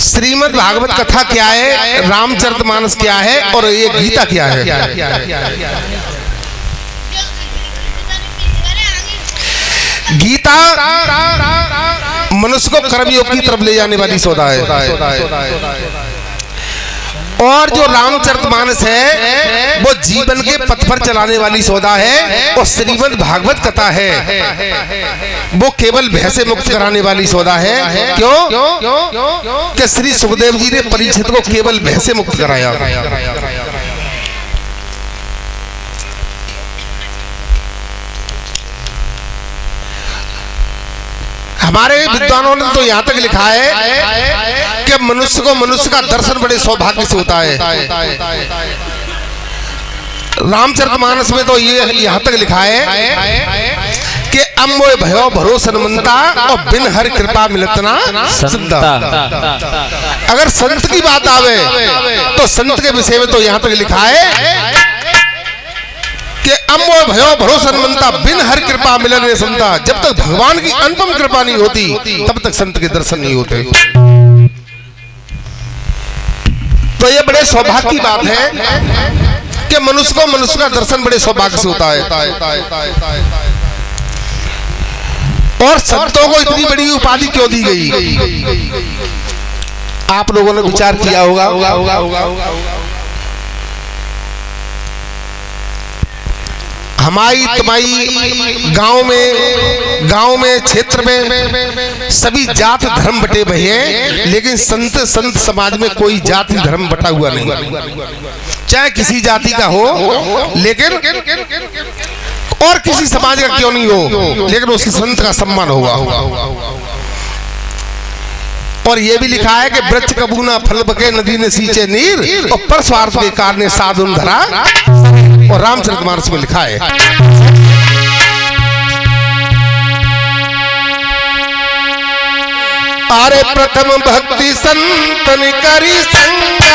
श्रीमद् भागवत कथा क्या है, रामचरितमानस क्या है और ये गीता क्या है। गीता मनुष्य को कर्मयोग की तरफ ले जाने वाली सौदा है, और जो रामचरितमानस है वो जीवन के पथ पर चलाने वाली सौदा है, और श्रीमद् भागवत कथा है वो केवल भय से मुक्त कराने वाली सौदा है। क्यों? कि श्री सुखदेव जी ने परीक्षित को केवल भय से मुक्त कराया। हमारे विद्वानों ने तो यहाँ तक लिखा है कि मनुष्य को मनुष्य का दर्शन बड़े सौभाग्य से होता है। रामचरितमानस में तो ये यहाँ तक लिखा है कि अम्मोय भयो भरोसन मनता और बिन हर कृपा मिलतना संता। अगर संत की बात आवे तो संत के विषय में तो यहाँ तक लिखा है कि अम्मोय भयो भरोसन मनता बिन हर कृपा मिलने संता। जब तक भगवान की अनुपम कृपा नहीं होती तब तक संत के दर्शन नहीं होते। तो ये बड़े सौभाग्य की बात है कि मनुष्य को मनुष्य का दर्शन बड़े सौभाग्य से होता है। और संतों को इतनी बड़ी उपाधि क्यों दी गई? आप लोगों ने विचार किया होगा। हमारी तुम्हारी गांव में क्षेत्र में सभी जात धर्म बटे हुए हैं, लेकिन संत समाज में कोई जाति धर्म बटा हुआ नहीं। चाहे किसी जाति का हो, लेकिन और किसी समाज का क्यों नहीं हो, लेकिन उसके संत का सम्मान होगा। और ये भी लिखा है कि वृक्ष कबूना फल बके नदी ने सींचे नीर, और पर स्वार्थ के कारण साधुन धरा। और रामचरितमानस में लिखा है अरे प्रथम भक्ति संतन करी संगा,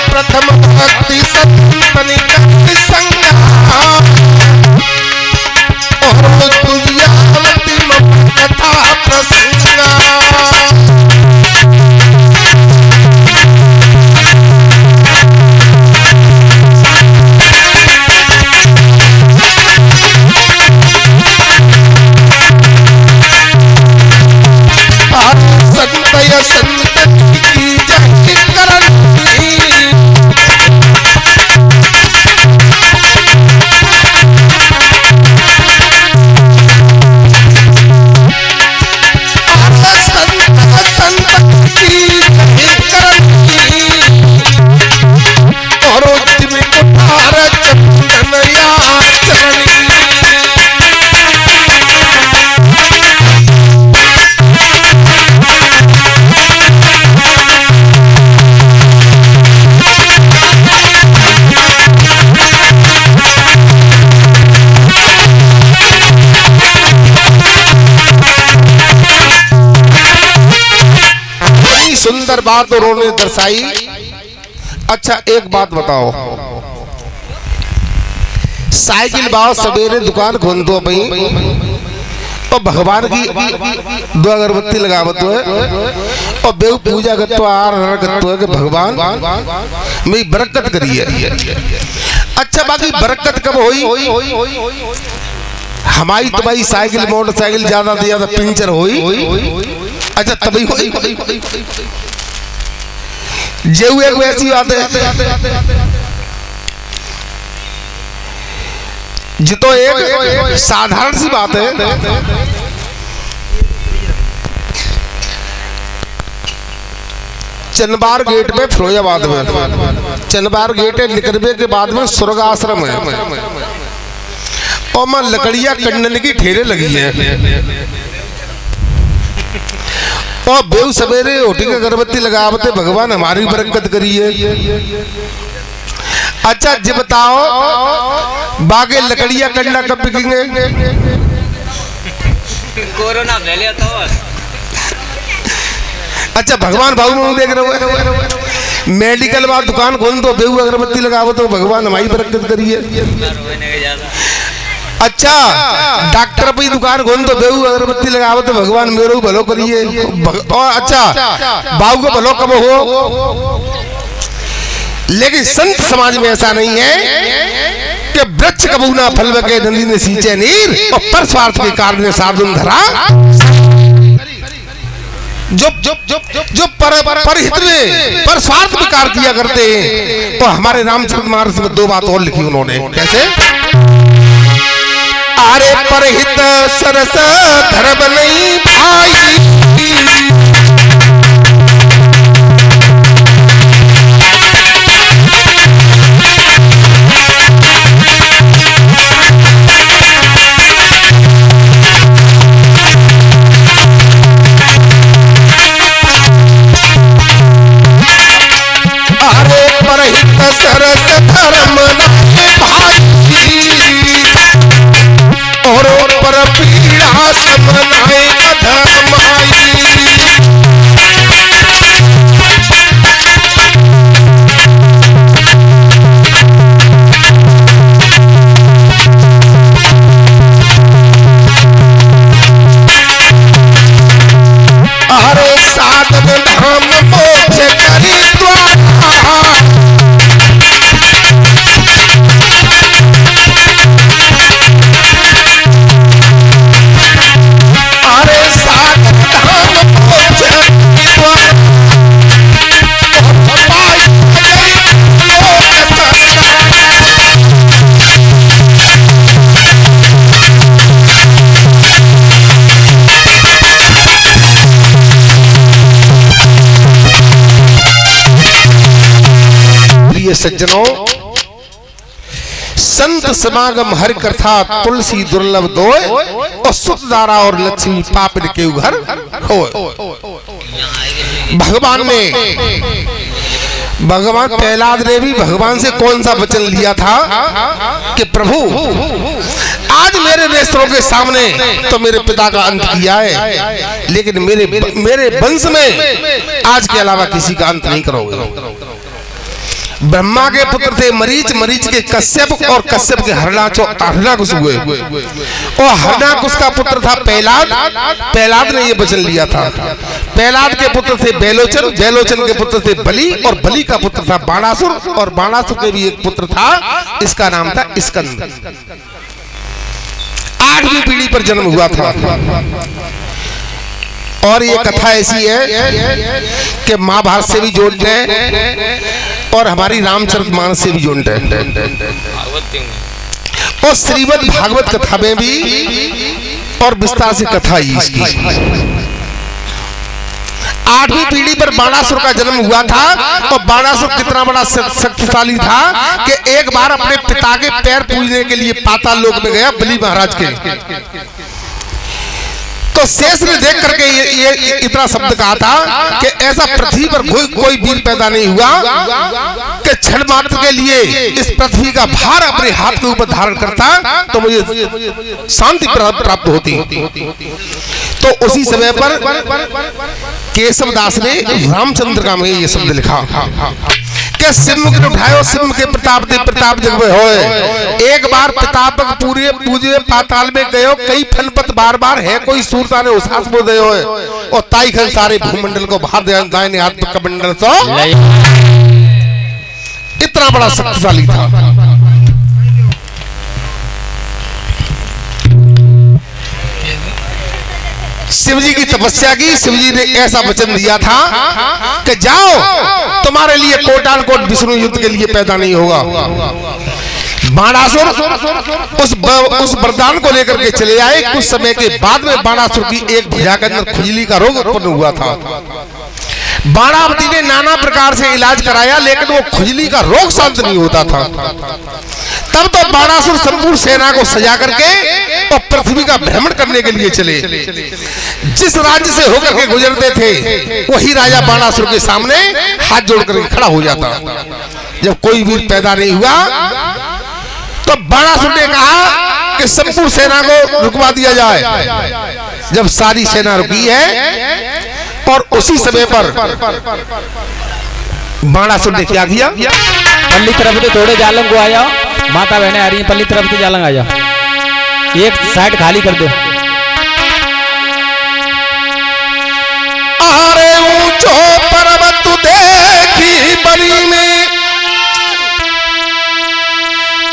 प्रथम भक्ति संतन करी संगा, और तुझिया कथा प्रसंगा। संतय संत की जय करनी, सुंदर बात उन्होंने दर्शाई। अच्छा एक बात बताओ, साइकिल बाव सवेरे दुकान खोल दो भाई, और भगवान की दो अगरबत्ती लगावत है, और बेव पूजा करते आर करते है कि भगवान मेरी बरकत करिए। अच्छा बाकी बरकत कब हुई? हमारी तुम्हारी साइकिल मोटरसाइकिल ज्यादा से ज्यादा पंचर हुई। अच्छा तभी हुई। जेऊ एक वैसी बात है जी, तो एक साधारण सी बात है। चनबार गेट में फिरोजाबाद में चनबार गेट है, निकलने के बाद में स्वर्ग आश्रम है, और मां लकड़ियां कंडन की ठेरे लगी है, और बेव सवेरे होटी का अगरबत्ती लगावते भगवान हमारी बरकत करिए। अच्छा जी बताओ बागे लकड़ियां कंडा कब बिकेंगे? कोरोना फैले तो। अच्छा भगवान भाऊ देख रहे हो मेडिकल में दुकान खोल तो बेहू अगरबत्ती लगावो तो भगवान हमारी बरकत करिए। अच्छा डॉक्टर पे दुकान खोल तो बेहू अगरबत्ती लगावो तो भगवान मेरो भलो करिए। और अच्छा बाबू को भलो कब हो। लेकिन संत समाज में ऐसा नहीं है कि वृक्ष कबू ना फल के नंदी ने सींचे नीर और पर स्वार्थ के कारण साधुन धरा। जो परहित में पर स्वार्थ में कार्य किया करते हैं। तो हमारे रामचरितमानस में दो बात और लिखी उन्होंने। कैसे? अरे परहित सरस धर्म नहीं भाई सरस धर्म भाई और पर पीड़ा समनाए धर्माई। अरे साधन धाम मोक्ष करी द्वारा सज्जनों संत समागम हरि कथा तुलसी दुर्लभ दोय और सुत दारा और लक्ष्मी पापिन के घर होय। भगवान प्रहलाद ने भी भगवान से कौन सा वचन लिया था कि प्रभु आज मेरे नेत्रों के सामने तो मेरे पिता का अंत किया है, लेकिन मेरे वंश में आज के अलावा किसी का अंत नहीं करोगे। ब्रह्मा के पुत्र थे मरीच, मरीच के कश्यप और कश्यप के हरणाकुश हुए और हरणाकुश का पुत्र था प्रहलाद। प्रहलाद ने ये वचन लिया था। प्रहलाद के पुत्र थे बेलोचन, बेलोचन के पुत्र थे बलि और बलि का पुत्र था बाणासुर और बाणासुर के भी एक पुत्र था, इसका नाम था स्कंद। 8वीं पीढ़ी पर जन्म हुआ था। और ये कथा ऐसी है कि महाभारत से भी जोड़ते हैं और हमारी रामचरितमानस से भी जोड़ते हैं और श्रीमद् भागवत कथा में भी और विस्तार से कथा ही इसकी। 8वीं पीढ़ी पर बाणासुर का जन्म हुआ था और बाणासुर कितना बड़ा शक्तिशाली था कि एक बार अपने पिता के पैर पूजने के लिए पाताल लोक में गया बलि महाराज के। तो शेष ने देख करके ये इतना शब्द कहा था कि ऐसा पृथ्वी पर कोई वीर पैदा नहीं हुआ कि क्षण मात्र के लिए इस पृथ्वी का भार अपने हाथ के ऊपर धारण करता तो मुझे शांति प्राप्त होती। तो उसी समय पर केशव दास ने रामचंद्र का में ये शब्द लिखा कि सिंह के उठायो सिंह के प्रताप दे प्रताप जग में होए। एक बार प्रतापक पूरे पूजे पाताल में गयो कई फनपत बार बार है कोई सूरता ने उसास बो दे होए और ताई खन सारे भूमंडल को बाहर दे दाहिने हाथ में कमंडल सो इतना बड़ा शक्तिशाली था। शिवजी की तपस्या की, शिवजी ने ऐसा वचन दिया था कि जाओ तुम्हारे लिए कोटान कोट विष्णु युद्ध के लिए पैदा नहीं होगा। बाणासुर उस वरदान को लेकर के चले आए। कुछ समय के बाद में बाणासुर की एक भुजा के अंदर खुजली का रोग उत्पन्न हुआ था। बाणावती ने नाना प्रकार से इलाज कराया लेकिन वो खुजली का रोग शांत नहीं होता था। तब तो बाणासुर संपूर्ण सेना को सजा करके और पृथ्वी का भ्रमण करने के लिए चले। जिस राज्य से होकर के गुजरते थे वही राजा बाणासुर के सामने हाथ जोड़ करके खड़ा हो जाता। जब कोई वीर पैदा नहीं हुआ तो बाणासुर ने कहा कि संपूर्ण सेना को रुकवा दिया जाए। जब सारी सेना रुकी है और उसी समय पर बाणासुर ने क्या किया, पल्ली तरफ से थोड़े जालंग को आ जाओ, माता बहने आ रही हैं, पल्ली तरफ से जालंग आ जाओ, एक साइड खाली कर दो। अरे ऊंचो पर्वत देखी बनी में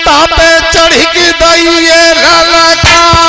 तापे चढ़ी की दइए ललकारा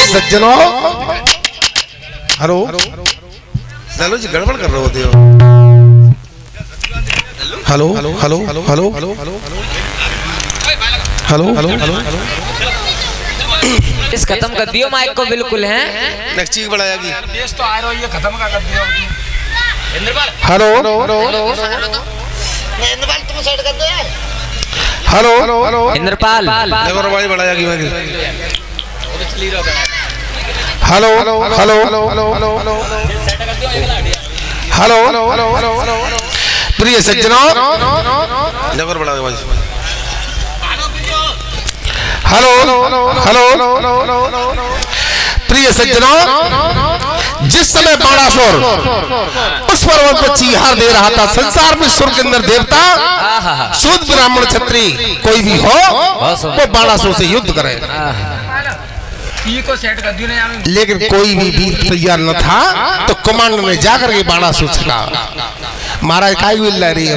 सज्जनों, हेलो, चलो जी गड़बड़ कर रहे होते हो। Hello hello hello hello hello hello इस खत्म कर दियो माइक को बिल्कुल है। नेक्स्ट चीज बढ़ाएगी। देश तो आ रहा है, ये खत्म कर दियो। हेलो हेलो इंद्रपाल देखो भाई बढ़ाएगी। हेलो हेलो हेलो प्रिय सज्जनों देखो बढ़ाएगा भाई। हेलो हेलो प्रिय सज्जनों, जिस समय बाणासुर उस पर्वत पर चीहार दे रहा था, संसार में सुर के अंदर देवता शूद्र ब्राह्मण क्षत्रिय कोई भी हो वो बाणासुर से युद्ध करे, लेकिन कोई भी वीर तैयार न था। तो कमांडर ने जाकर के बाणासुर से कहा, महाराज काय मिल रही है,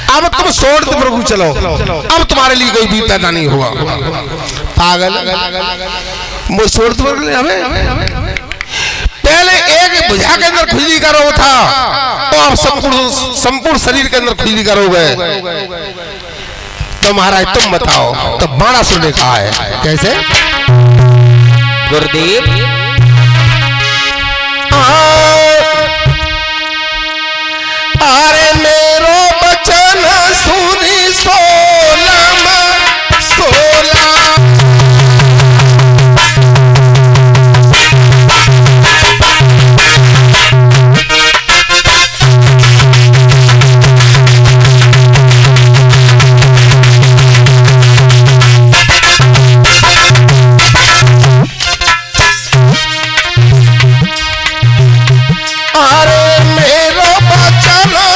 अब तुम छोड़ दो प्रभु, चलो अब तुम्हारे लिए कोई भी पैदा नहीं हुआ। पागल वो छोड़ दो हमें, पहले एक भुजा के अंदर खुजली का रोग था तो अब संपूर्ण शरीर के अंदर खुजली का रोग है। तो महाराज तुम बताओ। तो बाणासुर ने कहा है कैसे? गुरुदेव अरे मेरो बचन सुनी सोलम सोला,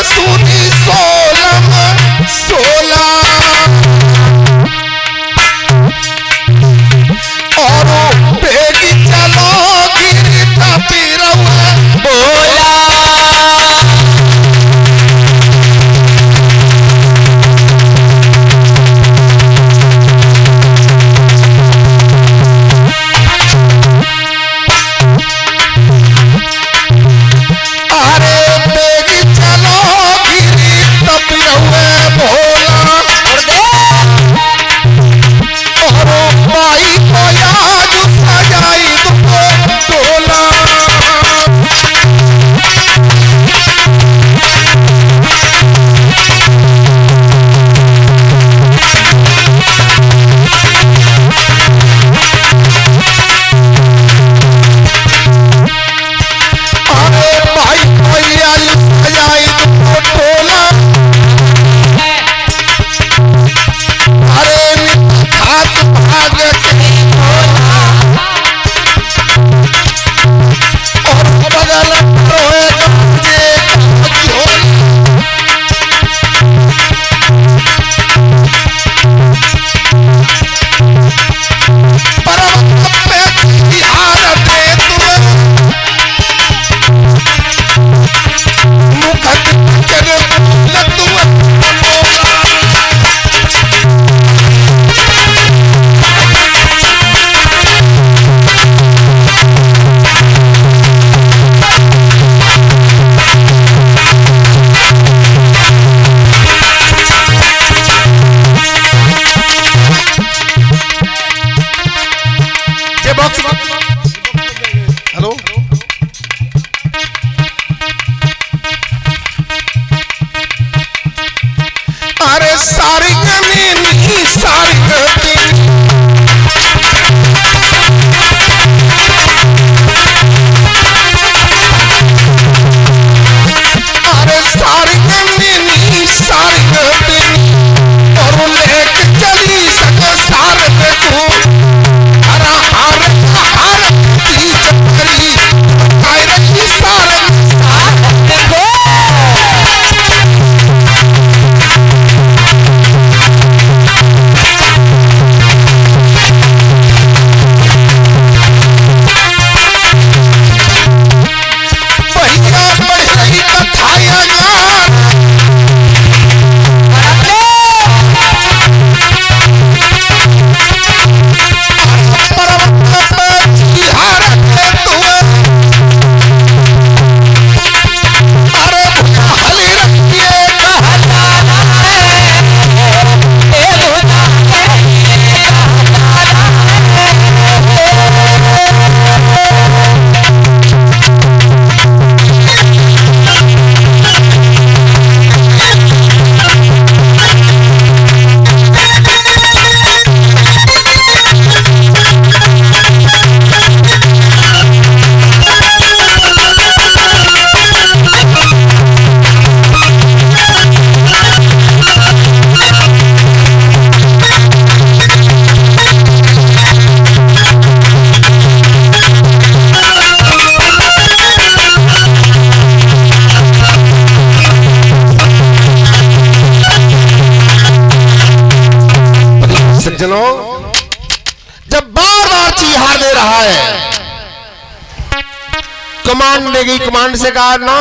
सुनी सोलम सोला, और बेगी चलो गिरता पिरवा बोला। सज्जनों, जब बार बार चीहार दे रहा है, कमांड देगी, कमांड से कहा ना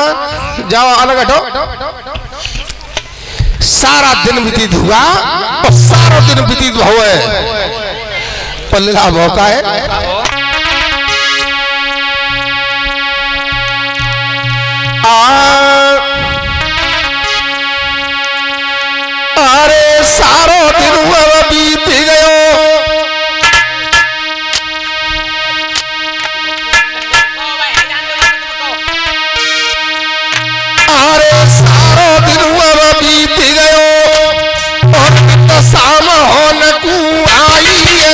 जाओ अलग हटो, सारा दिन व्यतीत हुआ और सारा दिन व्यतीत हुआ पल्ला मौका है। अरे सारो दिन हुआ बीत गयो, अरे सारो दिन हुआ बीत गयो और तो शाम होने को आई है।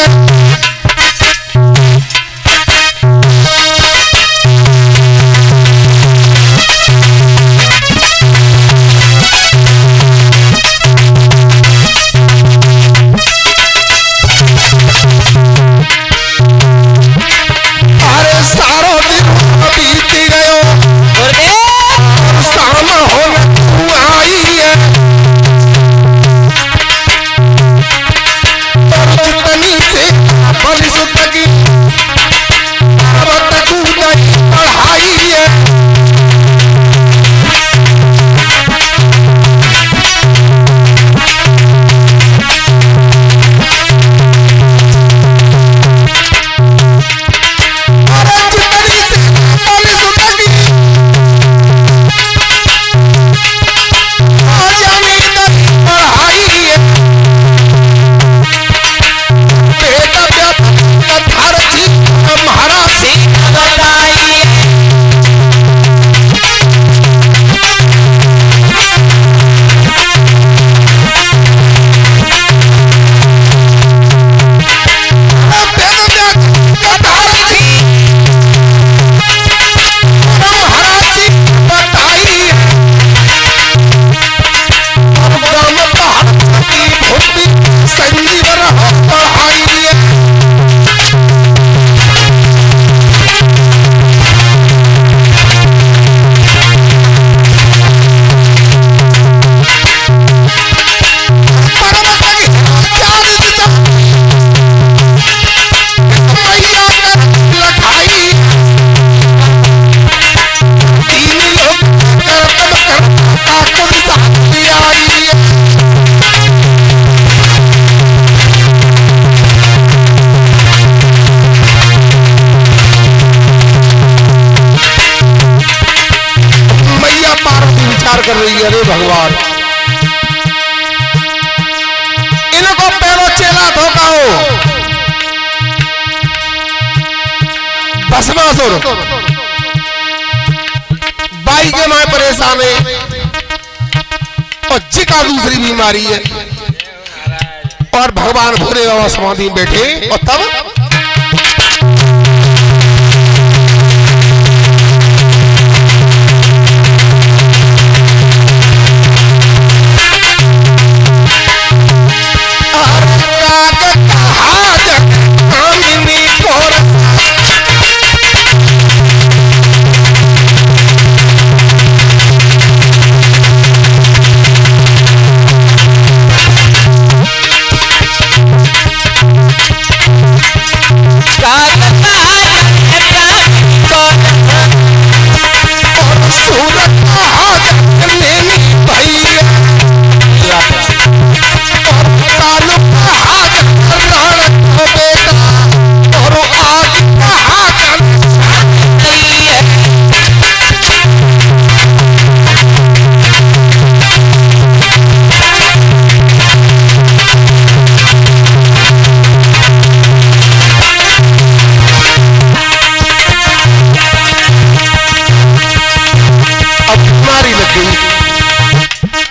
कर रही है, अरे भगवान इनको पैरों चेला धोखा हो, भस्मासुर बाई के माए परेशान है और जिका दूसरी बीमारी है और भगवान भोले बाबा समाधि में बैठे और तब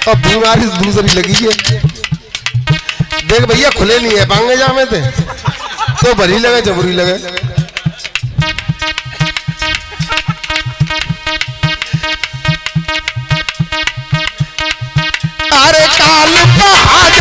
अब बीमारी दूसरी लगी है। देख भैया खुले नहीं है पांगे जामे थे तो भरी लगे जबरी लगे। अरे काल आज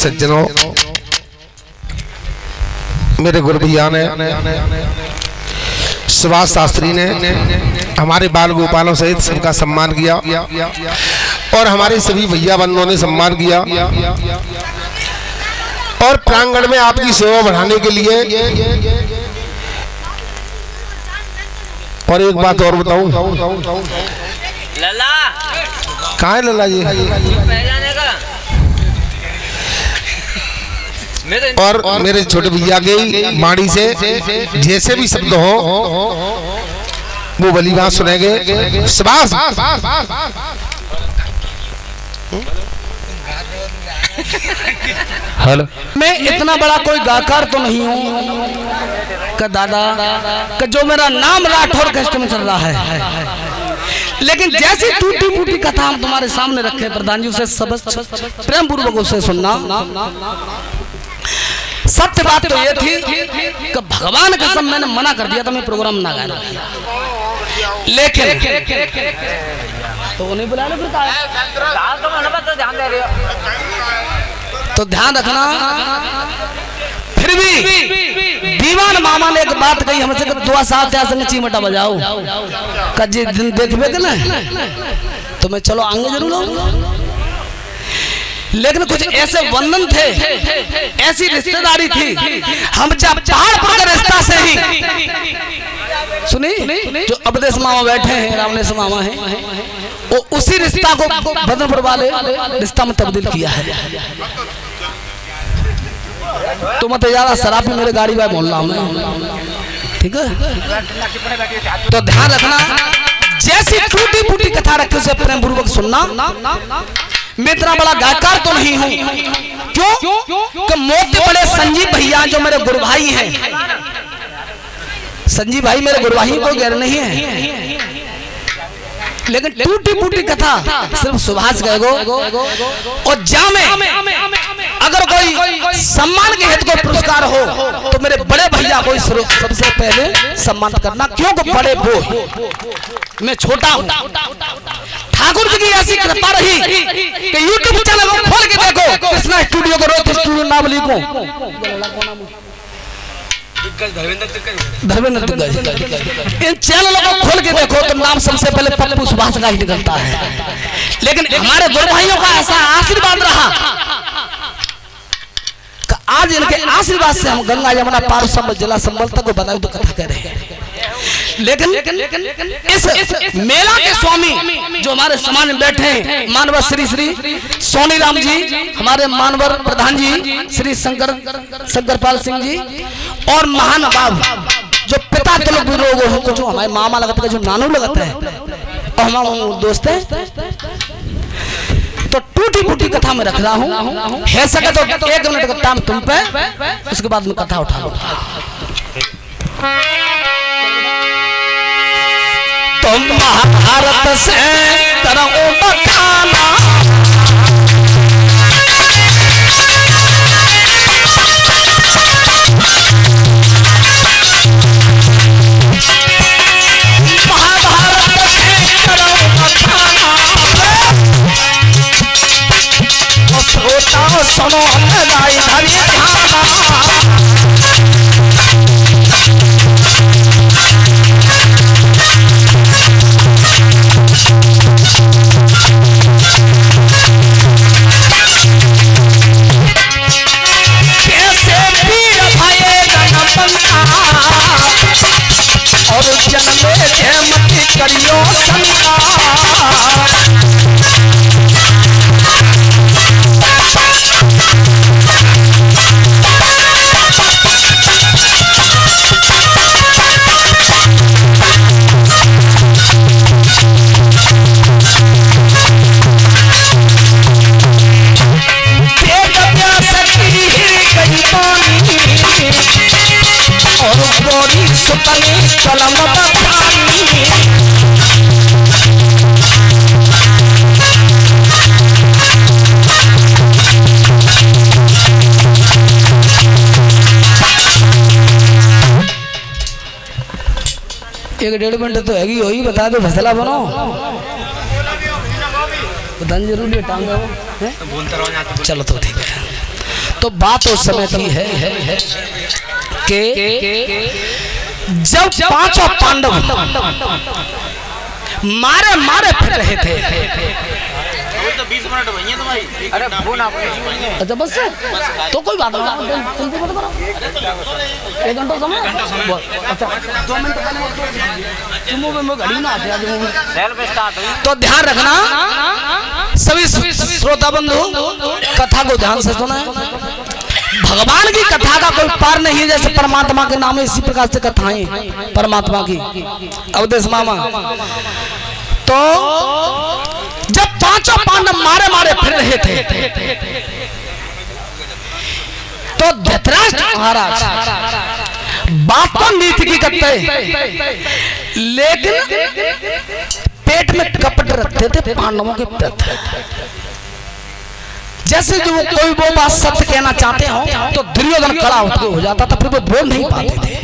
सज्जनों, मेरे गुरु भैया ने, सुभाष शास्त्री ने हमारे बाल गोपालों सहित सबका सम्मान किया और हमारे सभी भैया बंधुओं ने सम्मान किया और प्रांगण में आपकी सेवा बढ़ाने के लिए। और एक बात और बताऊं, लला कहाँ है लला जी? और मेरे छोटे भैया के माड़ी से जैसे भी शब्द हो वो भली बात सुनेंगे। सुभाष हेलो, मैं इतना बड़ा कोई गायकार तो नहीं हूँ कि दादा कि जो मेरा नाम राठौर कैस्ट में चल रहा है, लेकिन जैसी टूटी फूटी कथा हम तुम्हारे सामने रखे प्रधान जी, उसे सब प्रेम पूर्वक उसे सुनना। सत्य बात तो ये थी कि भगवान के सब मैंने मना कर दिया था, मैं प्रोग्राम ना गाना, लेकिन तो नहीं बुला लो तो ध्यान रखना। फिर भी दीवान मामा ने एक बात कही हमसे कि दुआ साथ त्या संग चीमटा बजाओ कजी दिन देखबे के ना तो मैं चलो आगे जरूर आऊंगा। लेकिन कुछ ऐसे बंधन थे, ऐसी रिश्तेदारी थी, हम जब पहाड़पुर के रिश्ता से ही सुनी जो अवधेश मामा बैठे हैं, रामनेश मामा हैं, वो उसी रिश्ता को बदनपुर वाले रिश्ता में तब्दील किया है। तो मत ज्यादा शराबी मेरे गाड़ी में बोल रहा हूँ, ठीक है? तो ध्यान रखना, जैसी टूटी फूटी कथा रखी उसे प्रेम पूर्वक सुनना। मैं इतना बड़ा गायकार तो नहीं हूँ, क्यों कि मोटे बड़े संजीव भैया जो मेरे गुरु भाई हैं, संजीव भाई मेरे गुरु भाई कोई गैर नहीं है, लेकिन टूटी फूटी कथा सिर्फ सुभाष गएगो। और जामे अगर कोई सम्मान के हेतु कोई पुरस्कार हो तो मेरे बड़े भैया को सबसे पहले सम्मान करना, क्योंकि बड़े वो मैं छोटा हूँ। ठाकुर जी की ऐसी कृपा रही कि यूट्यूब चैनल को खोल के देखो, कृष्णा स्टूडियो को रोज स्टूडियो नाम लिखो, धर्मेंद्र दिग्गज, इन चैनलों को खोल के देखो तो नाम सबसे पहले पप्पू सुभाष का ही निकलता है। लेकिन हमारे गुरु भाइयों का ऐसा आशीर्वाद रहा कि आज इनके आशीर्वाद से हम गंगा यमुना पार संबल जिला संबल तक को बताओ तो कथा कह रहे हैं। लेकिन इस मेला के स्वामी जो हमारे समाज में बैठे हैं, मानवर श्री श्री सोनी राम जी, हमारे मानवर प्रधान जी श्री शंकरपाल सिंह जी, और महानुभाव जो पिता तिलक रोग हो, जो हमारे मामा लगता है, जो नानू लगता है, और हमारे दोस्त हैं। तो टूटी फूटी कथा में रख रहा हूँ, है सके तो 1 मिनट का टाइम तुम पे, उसके बाद में कथा उठा लो। तुम महाभारत से करो बखाना, सुनो अंगदाई धरी ध्याना, कैसे वीर भये गणपंता और जन्म में मत करियो शंका। कलम बखानी एक 1.5 मिनट तो हैगी हो ही, बता दो फसला बनो बताने जरूरी है, टांग चलो तो ठीक है। तो बात उस समय की है कि जब पांचों पांडव मारे मारे फिर रहे थे। तो 20 मिनट हुई है तुम्हारी। अरे फोन आप अच्छा बस तो कोई बात नहीं, 1 घंटा समय। अच्छा 2 मिनट में घड़ी ना आते आज सेल्फ स्टार्ट हुई। तो ध्यान रखना सभी श्रोता बंधु, कथा को ध्यान से सुना। भगवान की कथा का कोई पार नहीं है, जैसे परमात्मा के नाम इसी प्रकार से कथाएं परमात्मा की। अवधेश मामा तो जब पांचों पांडव मारे मारे फिर रहे थे तो धृतराष्ट्र महाराज बात तो नीति की करते, लेकिन पेट में कपट रखते थे पांडवों के प्रति। जैसे जो कोई वो बात सत्य कहना चाहते हो तो दुर्योधन खड़ा होकर हो जाता था, फिर वो बोल नहीं पाते थे।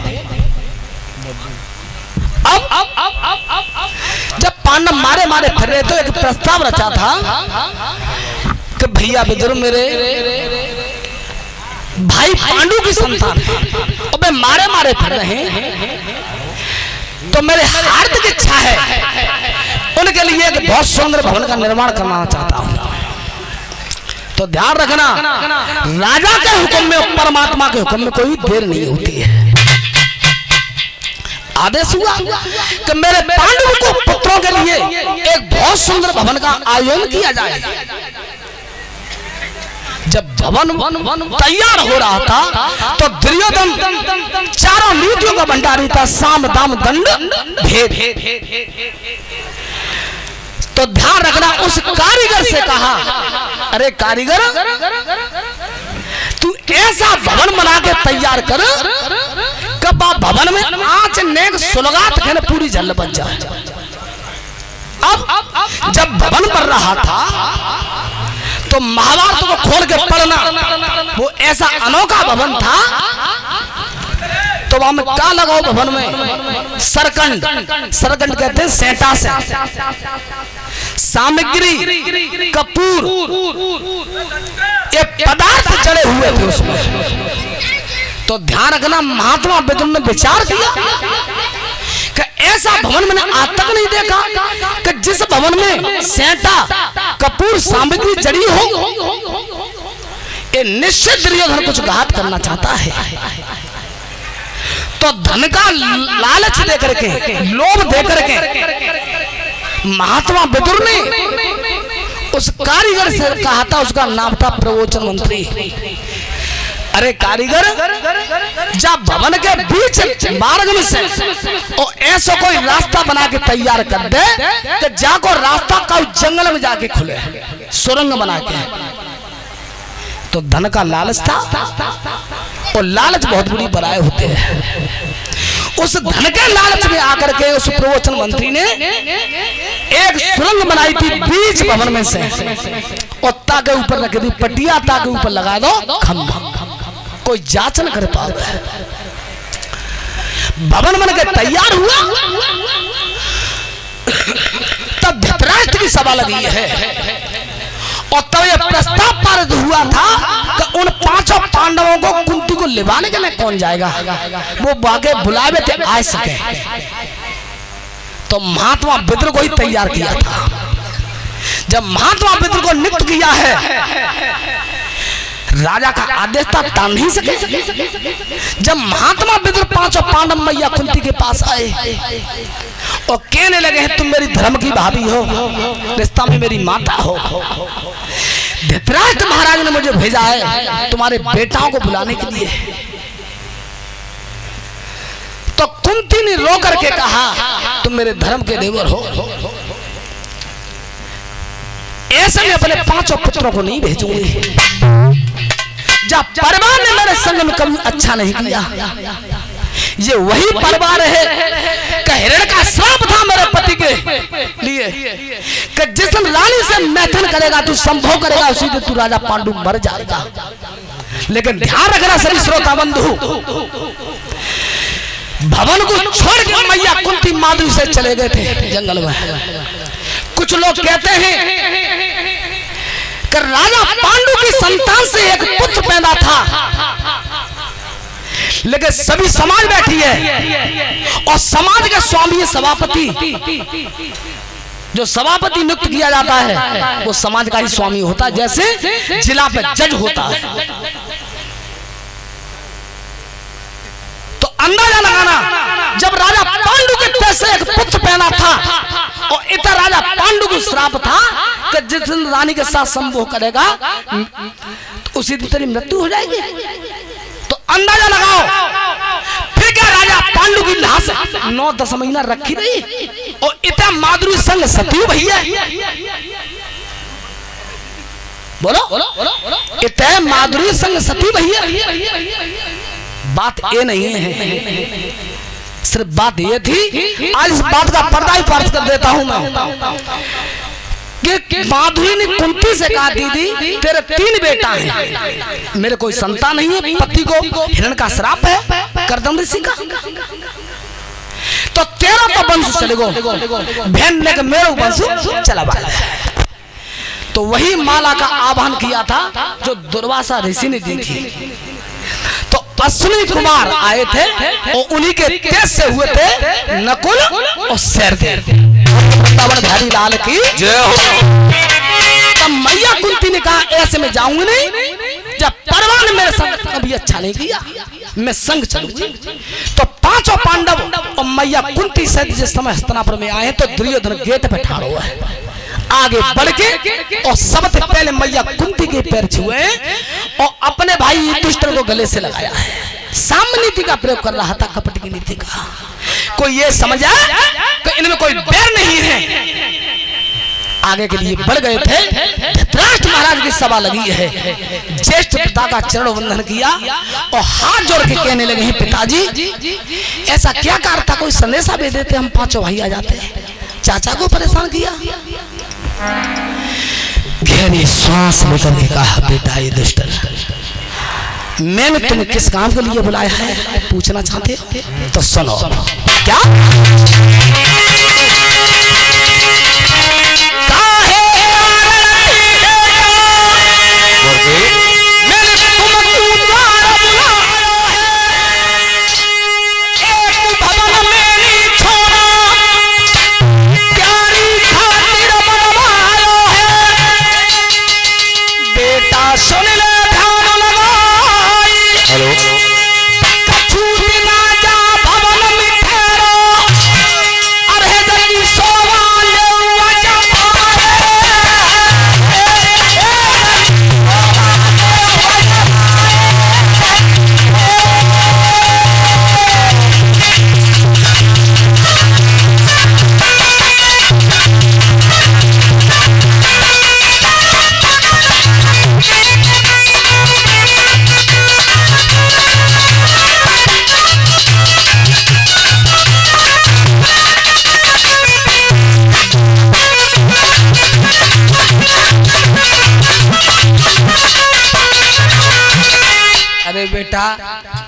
अब जब पांडव मारे मारे फिर रहे तो एक प्रस्ताव रचा था कि भैया विदुर मेरे भाई पांडु की संतान है और वे मारे मारे फिर रहे हैं, तो मेरे हार्दिक इच्छा है उनके लिए एक बहुत सुंदर भवन का निर्माण करना चाहता हूं। तो ध्यान रखना, राजा के हुक्म में और परमात्मा के हुक्म में कोई देर नहीं होती है। आदेश हुआ कि मेरे पांडवों को पुत्रों के लिए एक बहुत सुंदर भवन का आयोजन किया जाए। जब भवन तैयार हो रहा था तो दुर्योधन चारों नीतियों का भंडारी था, साम दाम दंड भेद। तो ध्यान रखना, उस कारीगर से कहा, अरे कारीगर तू ऐसा भवन बना के तैयार कर कब भवन में आंच नेक सुलगात कहने पूरी जल बन जाए। अब जब भवन बन रहा था तो महाभारत को खोल के पढ़ना, वो ऐसा अनोखा भवन था। तो वहां में क्या लगाओ भवन में? सरकंड, सरकंड कहते हैं सेंटा से, सामग्री, कपूर, ये पदार्थ जड़े हुए थे उसमें। तो ध्यान रखना, महात्मा विदुर ने विचार किया कि ऐसा भवन मैंने आज तक नहीं देखा कि जिस भवन में सेंटा, कपूर, सामग्री जड़ी हो। ये निश्चित दुर्योधन कुछ घात करना चाहता है। तो धन का लालच देकर के, लोभ देकर के महात्मा विदुर ने उस कारीगर से कहा था, उसका नाम था प्रवचन मंत्री। अरे कारीगर, जब भवन के बीच मार्ग में से और ऐसा कोई रास्ता बना के तैयार कर दे कि जाको रास्ता का जंगल में जाके खुले, सुरंग बना के। तो धन का लालच था और लालच बहुत बुरी बलाएं होते हैं। उस धन के लालच में आकर के उस प्रवचन मंत्री ने एक सुरंग बनाई थी बीच भवन में से, और ताके ऊपर रख दी पटिया, ताके ऊपर लगा दो खंभा, कोई जांच न कर पाता। भवन बन के तैयार हुआ, तब धृतराष्ट्र की सभा लगी है और तब यह प्रस्ताव पारित हुआ था कि उन पांचों पांडवों को कुंती को लिवाने के लिए कौन जाएगा, वो बागे बुलावे थे आ सके। तो महात्मा विदुर को ही तैयार किया था। जब महात्मा विदुर को नियुक्त किया है, राजा का आदेश था, टाल नहीं सके। जब महात्मा विदुर पांचों पांडव मैया कुंती के पास आए और कहने लगे हैं तुम मेरी धर्म की भाभी हो, रिश्ता में मेरी माता हो, धृतराष्ट्र महाराज ने मुझे भेजा है तुम्हारे बेटाओं को बुलाने के लिए। तो कुंती ने रो करके कहा तुम मेरे धर्म के देवर हो, ऐसे में अपने पांचों पुत्रों को नहीं भेजूंगी। जब परिवार ने मेरे संग में कभी अच्छा नहीं किया, ये वही परिवार है कि हिरण का श्राप था मेरे पति के लिए कि जिस दिन रानी से मैथुन करेगा, तू संभोग करेगा, उसी दिन तू राजा पांडु मर जाएगा। लेकिन ध्यान रखना सभी श्रोता बंधु, भवन को छोड़ के मैया कुंती माधुरी से चले गए थे जंगल में। कुछ लोग कहते हैं कि राजा पांडु की संतान से एक पुत्र पैदा था, लेकिन सभी समाज बैठी है और समाज के स्वामी सभापति, जो सभापति नियुक्त किया जाता है वो समाज का ही स्वामी होता है, जैसे जिला पे जज होता है। तो अंदाजा लगाना, जब राजा पांडु के पेट से एक पुत्र पैदा था और इतना राजा पांडु को श्राप था कि जिस दिन रानी के साथ संभोग करेगा तो उसी दिन तेरी मृत्यु हो जाएगी। तो अंदाजा लगाओ, फिर क्या राजा पांडु की लाश 9-10 महीना रखी रही और इतना माधुरी संग सती भैया, बोलो इतना माधुरी संग सती भैया। बात ये नहीं है, सिर्फ बात ये थी, आज इस बात का पर्दा ही पार कर देता हूं मैं, कि माधुरी ने कुंती से कहा दीदी तेरे 3 बेटा हैं, मेरे कोई संतान नहीं है, पति को हिरण का श्राप है करदम ऋषि का, तो तेरा तो वंश चलेगो, बहन ने मेरा वंश चला बाला। तो वही माला का आह्वान किया था जो दुर्वासा ऋषि ने दी थी। तो अश्विनी कुमार आए थे और उन्हीं के तेज से हुए थे नकुल और सहदेव। वृंदावन धारी लाल की जय हो। तब मैया कुंती ने कहा ऐसे में जाऊंगी नहीं, जब परवा ने मेरे संग कभी अच्छा नहीं किया मैं संग चलूंगी। तो 5 पांडव और मैया कुंती से जिस समय हस्तिनापुर में आए तो दुर्योधन गेट पे ठाड़ हुआ है, आगे बढ़ के और सबसे पहले मैया कुंती के पैर छुए और अपने भाई युधिष्ठिर को गले से लगाया है। साम्य नीति का प्रयोग कर रहा था, कपट की नीति का। कोई ये समझा कि इनमें कोई बैर नहीं है, आगे के लिए बढ़ गए थे। धृतराष्ट्र महाराज की सभा लगी है, ज्येष्ठ पिता का चरण वंदन किया और हाथ जोड़ के कहने लगे हैं पिताजी ऐसा क्या कारण था, कोई संदेशा भेज देते हम 5 भाई आ जाते। चाचा को परेशान किया। गहरी श्वास लेकर के कहा बेटा युधिष्ठिर मैंने तुम्हें किस काम के लिए बुलाया है पूछना चाहते हो तो सुनो। क्या बेटा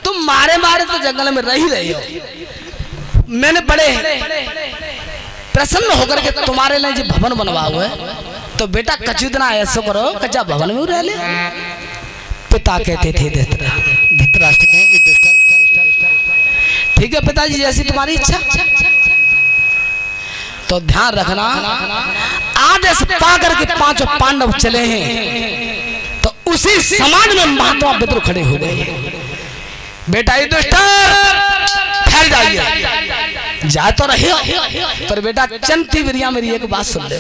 तुम मारे मारे तो जंगल में रह ही रहे हो, मैंने बड़े प्रसन्न होकर के तुम्हारे लिए जो भवन बनवा हुआ है तो बेटा कचुदना ऐसा करो कच्चा भवन में रह ले। पिता कहते थे धृतराष्ट्र ठीक है पिताजी जैसी तुम्हारी इच्छा। तो ध्यान रखना आदेश पा करके 5 पांडव चले हैं तो उसी समाज में महात्मा विद्रोह खड़े हो गए। बेटा युधिष्ठिर ठहर जाइए, जा तो रहे हो पर बेटा चंती बिरिया मेरी एक बात सुन ले।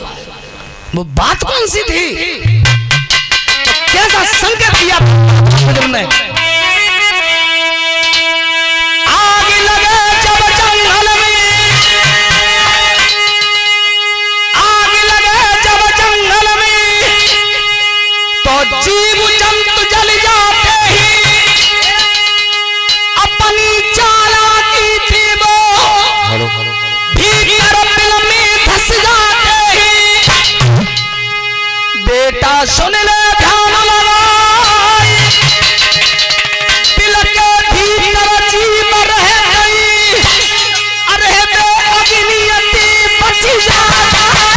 वो बात कौन सी थी, तो कैसा संकेत दिया तुमने? आग लगे जब जंगल में, आग लगे जब जंगल में तो जीव जंतु जल जाते ही अपनी चालाकी थी वो भीतर बिल में धस जाते ही। बेटा सुन ले ध्यान लगाई बिल के भीतर जीव रह गई, अरे बे अग्नियति बच जाता है।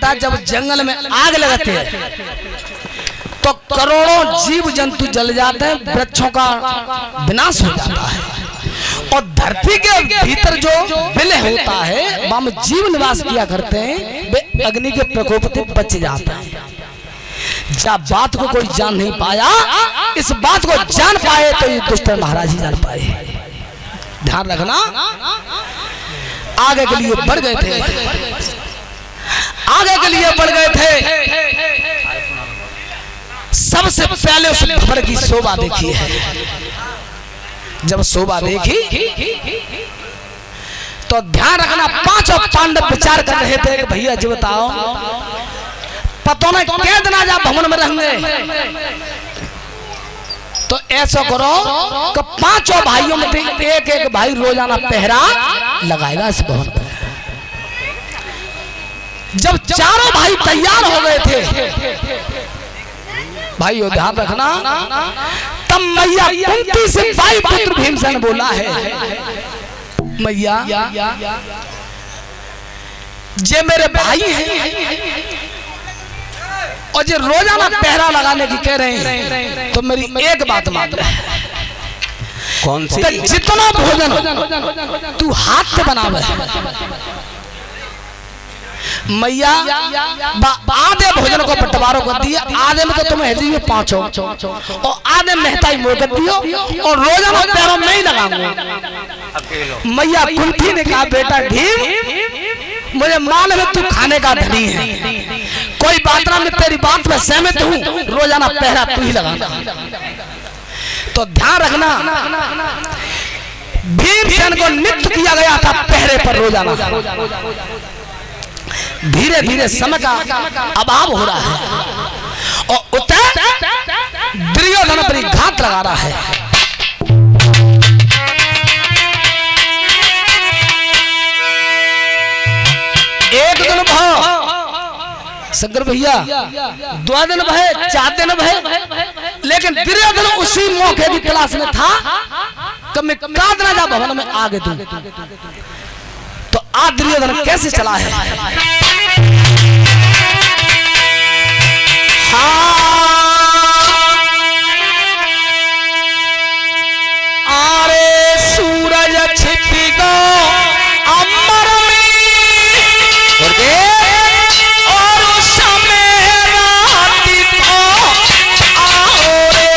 बेटा जब जंगल में आग लगते हैं तो करोड़ों जीव जंतु जल जाते हैं, वृक्षों का विनाश हो जाता है, और धरती के भीतर जो विलय होता है वहां जीव निवास किया करते हैं, वे अग्नि के प्रकोप से बच जाते हैं। जब बात को कोई जान नहीं पाया, इस बात को जान पाए तो ये दुष्ट महाराज ही जान पाए। ध्यान रखना, आगे के लिए बढ़ गए थे, आगे के लिए बढ़ गए थे। सबसे पहले उस भवर की शोभा देखी है। जब शोभा देखी तो ध्यान रखना, पांचों पांडव विचार कर रहे थे कि भैया जी बताओ, पता नहीं क्या दिन आज भवन में रहेंगे, तो ऐसा करो कि पांचों भाइयों में एक एक भाई रोजाना पहरा लगाएगा इस भवन पर। जब चारों भाई तैयार हो गए थे, भाइयों ध्यान रखना, तब मैया कुंती से भाई पुत्र भीमसेन बोला है, मैया ये मेरे भाई हैं और ये रोजाना पहरा लगाने की कह रहे हैं, तो मेरी एक बात मान ले, कौन सी? जितना भोजन तू हाथ से बनावे, मैया आधे भोजन को बंटवारों कर दिया, आधे में तो तुम्हें हिजी में पांचों और आधे मेहताई मोड़ कर दियो, और रोजाना पैरों में ही लगाऊंगा। मैया कुंती ने कहा, बेटा भीम मुझे मालूम है तू खाने का धनी है, कोई बात ना, मैं तेरी बात में सहमत हूँ, रोजाना पहरा तू ही लगाना। तो ध्यान रखना, भीमसेन को नियुक्त किया गया था पहरे पर रोजाना। धीरे धीरे समय का अभाव हो रहा है और उतर दुर्योधन पर घात लगा रहा है। एक दिन भाव शंकर भैया, दो दिन भय, 4 दिन भय, लेकिन दुर्योधन उसी मौके की तलाश में था कि मैं काद राजा भवन में आगे दूं। तो आज दुर्योधन कैसे चला है? आरे सूरज छिप गो अमर में, और समय राति को आओ रे।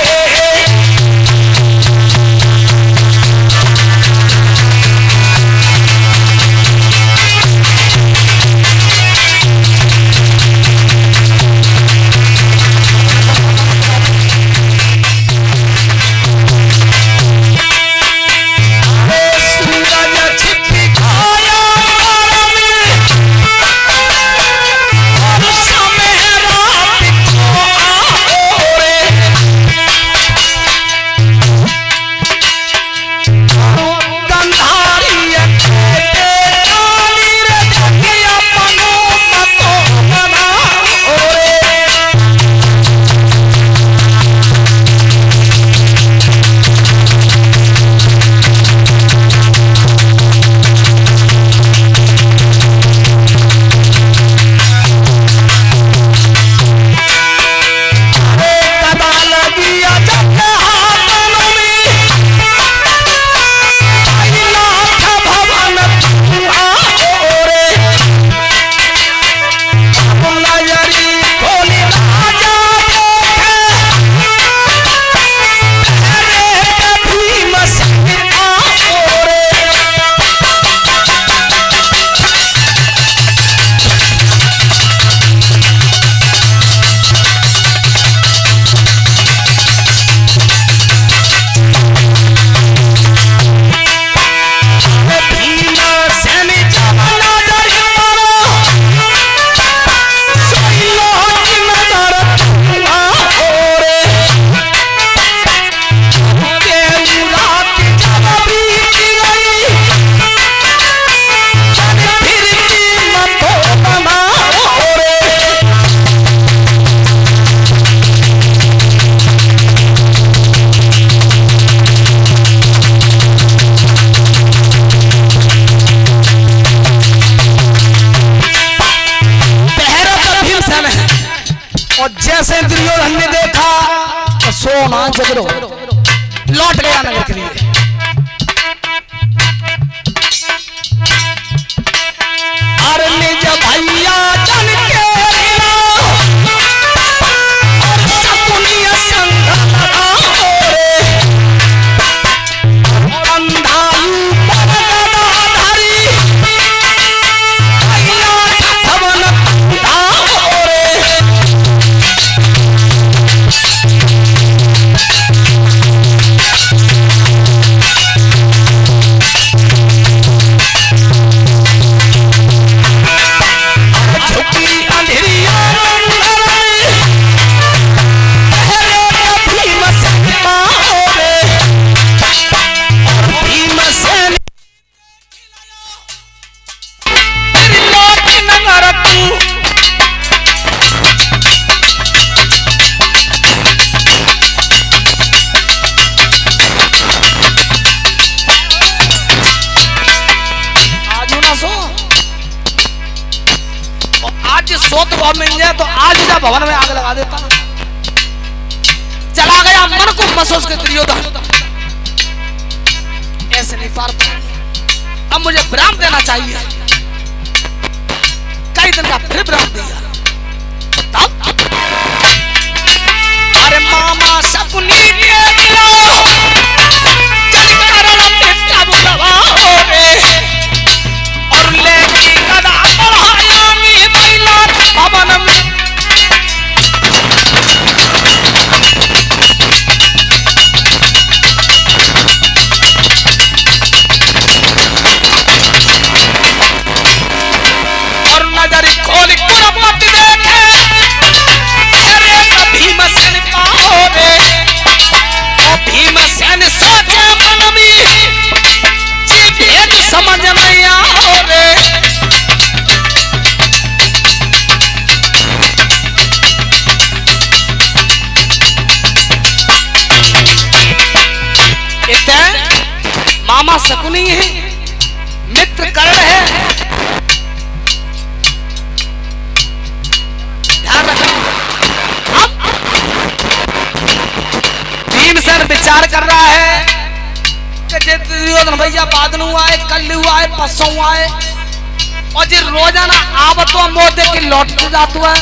जैसे दुर्योधन ने देखा तो सोना जगरो लौट गया नगर के लिए। अरे निज भैया जन के शकुनिया संग अंधायु पर गदाधरी भैया ठवन धारे। सोत को मिल जाए तो आज जा भवन में आग लगा देता। चला गया मन को महसूस के दुर्योधन ऐसे नहीं पार पाएंगे, अब मुझे विराम देना चाहिए। कई दिन का फिर विराम दिया। तब अरे मामा शकुनी के और लेकी कदा बढ़ायामी महिला भवन में। और नजर खोल कुरपति देखे अरे भीमसेन पाओ रे। और भीमसेन सोचे मन में भेद समझ नहीं आओ रे। मामा शकुनी है, मित्र कर्ण है, ध्यान रखना। अब भीमसेन विचार कर रहा है कि दुर्योधन भैया बादल हुआ है, कल हुआ है, परसों हुआ है, और जी रोजाना आवतो मोदे के लौटते जाता है।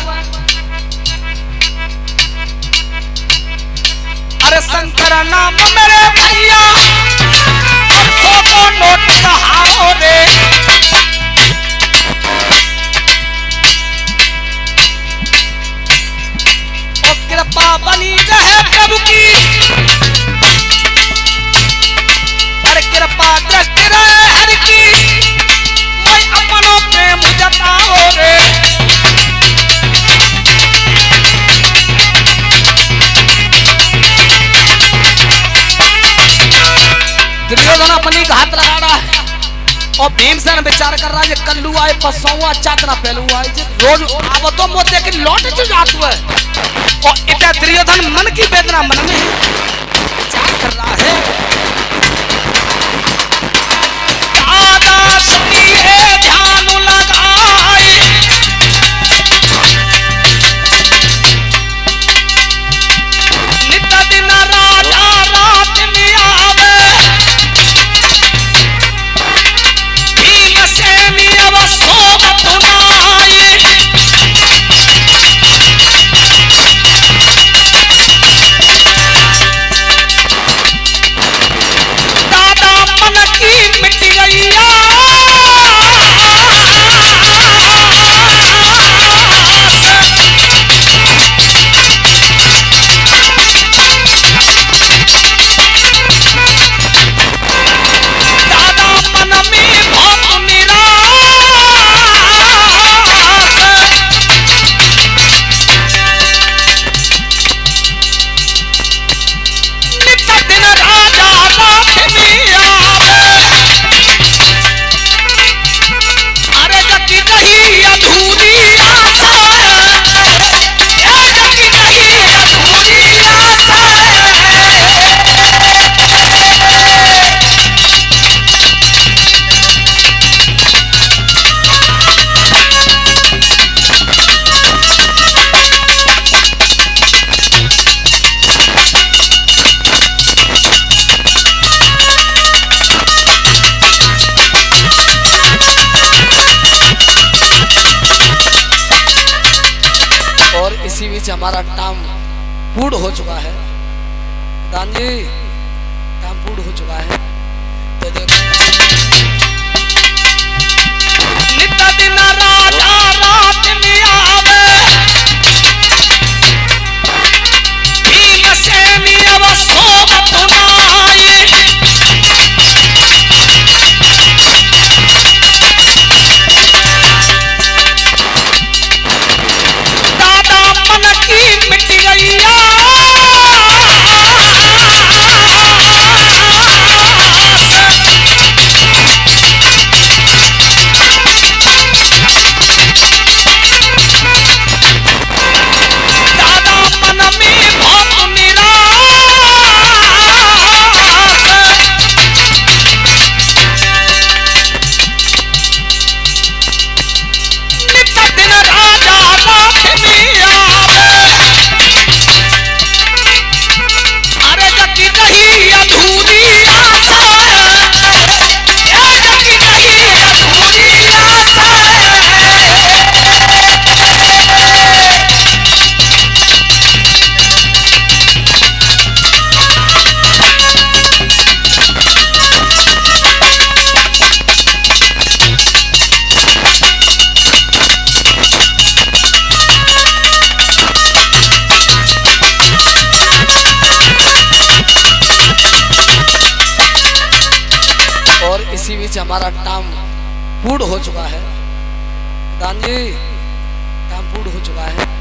अरे शंकर नाम मेरे भैया तो नोट कहाओ रे। ओ कृपा बनी रहे प्रभु की, अरे कृपा दृष्टि रहे हर की, मैं अपनों प्रेम जताओ रे। दुर्योधन अपनी घात लगा रहा है और भीमसेन विचार कर रहा है कल हुआ है, परसों हुआ, चातना पहलू हुआ है, रोज आवतो मोते के लौट जो जातु है। और इतना दुर्योधन मन की वेदना मन में विचार कर रहा है। दादा सखी है ध्यान लगाए, नित दिन राजा रात में आवे। भीमसेनी अब सोबत नाई, बीच हमारा टाइम पूर्ण हो चुका है। दान जी टाइम पूर्ण हो चुका है। तो देखो नित दिन राजा रात में आवे भीम सेनी अब सोबत नाई दादा मन की मिट गईया इसी बीच हमारा टाइम पूर्ण हो चुका है। दान जी टाइम पूर्ण हो चुका है।